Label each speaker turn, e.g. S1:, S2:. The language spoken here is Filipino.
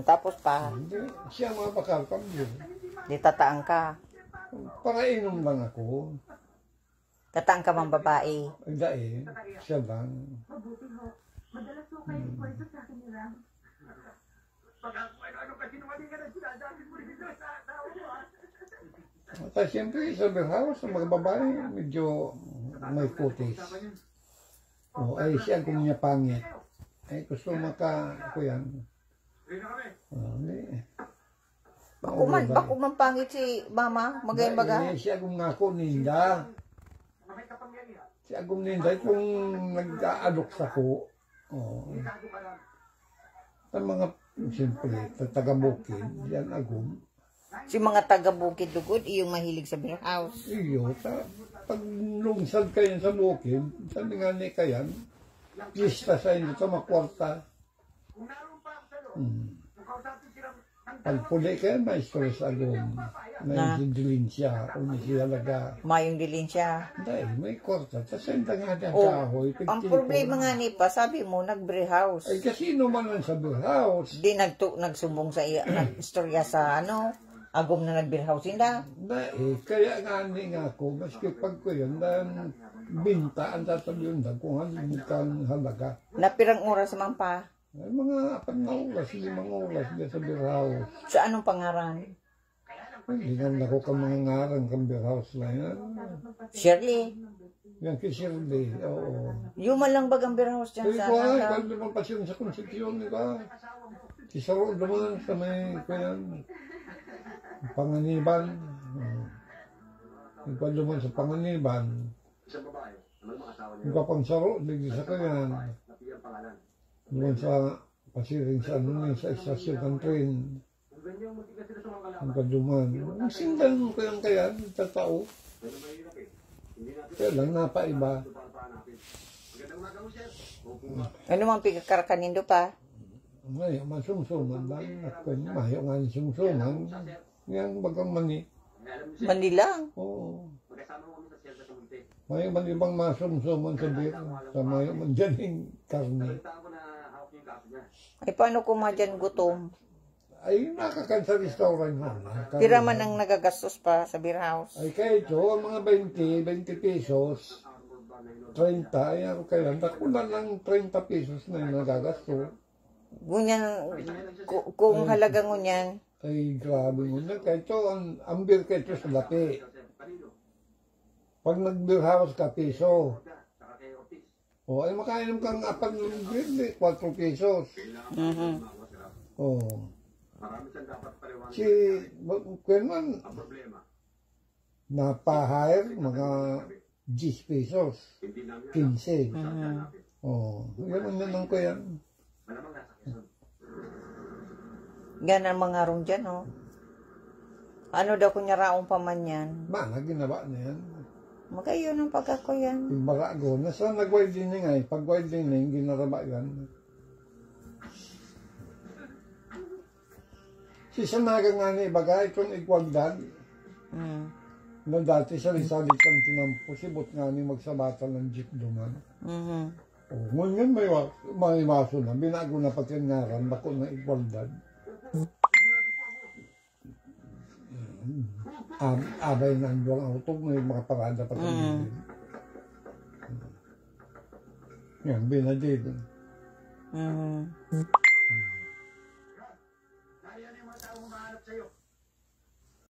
S1: Tapos pa,
S2: Hindi, siya mga bakal-kambyo.
S1: di tataang ka.
S2: Para inom lang ako.
S1: Tataang ka mang babae.
S2: Ay, dahil, siya lang. At siyempre, sa house, sa mga babae, medyo may kutis. O, ay siya kung niya pangit. Ay, gusto ako yan. Hindi.
S1: Bako man pangit si mama, magayon baga.
S2: Siya kung ako ninda. Siya kung ninda, kung nag-aalok sa ko. Ang mga, siyempre, taga-bukid, yan agum.
S1: Si mga taga-bukid dugod, iyong mahilig sa beer house.
S2: Iyo, pag lungsad kayo sa bukid, sabi nga ni kayan, pista sa inyo sa makwarta. Pag puli kayo, may stress agum. May dilin siya, o hindi siya laga.
S1: Mayong dilin siya.
S2: Dahil, may kwarta, tapos hindi nga ng kahoy.
S1: Ang problema nga ni pa, sabi mo, nag-beer house.
S2: Ay, kasi naman ang sa beer house.
S1: Di nagsumbong sa iya, nag-istorya sa agom na nag-beer house inda.
S2: Dahil, kaya nga ni nga ako, maski pag ko yun, dahil binta ang tatabi yun, kung halin kang halaga.
S1: Napirang oras man pa.
S2: Ay, mga 4 na oras, 5 oras dyan sa beer house.
S1: Sa anong pangaran?
S2: Hindi naman ako ka mga ngarang kang beer house lang yan.
S1: Shirley.
S2: Yan kay Shirley, oo.
S1: Yuma lang bagang beer house dyan
S2: Ay,
S1: sa
S2: ko ay,
S1: Nasa?
S2: kung naman pasyon sa konsepsyon, di ba? Si Saro naman sa may, kaya, Panganiban. Ikaw naman sa Panganiban. Ikaw pang Saro, digdi sa kanya. Naman sa pasiring sa sa istasyon ng train. Ang kaduman. Ang sindan mo kaya, tatao. Kaya lang, napaiba.
S1: Ano mang pigkakarkanindo pa?
S2: Ngayon, masumsuman lang. Mayo nga ni sumsuman. Yan, bagang mani.
S1: Manilang.
S2: Oo. Mayo man ibang masumsuman sa beer. Sa mayo man dyan yung karne.
S1: Ay, paano kumadyan gutom?
S2: Ay, nakakansa restaurant mo.
S1: Tira man ang nagagastos pa sa beer house.
S2: Ay, kaya ito, ang mga 20 pesos, 30, ay ako kaya, nakunan lang 30 pesos na yung nagagasto.
S1: Ngunyan, kung halaga ngunyan.
S2: Ay, grabe mo na. Kaya ito, ang beer kaya ito sa lapi. Pag nag-beer house ka, piso. O, ay makainom kang 4 beer, 4 pesos. O. Si, kaya man, napahire, mga 10 pesos. 15. O, yan ang nanong ko yan.
S1: Ganang mga room dyan, oh. Ano daw kunya raong pa man yan?
S2: Mana, ginawa na yan.
S1: Magayon ang pagkako yan.
S2: Yung barago, nasa nag-widening ay, pag widening, ginaraba yan. Si Sanaga nga ni Bagay, itong igwagdan, na dati sa Rizal kang tinampo, sibot nga ni magsabatan ng jeep duman. O, ngunyan may maso na, binago na pagkangaran, bako na igwagdan. Abay na ang buwang auto, may mga parada pa tayo. Yan, binadid.
S3: Kaya na yung mga tao mahanap sa'yo.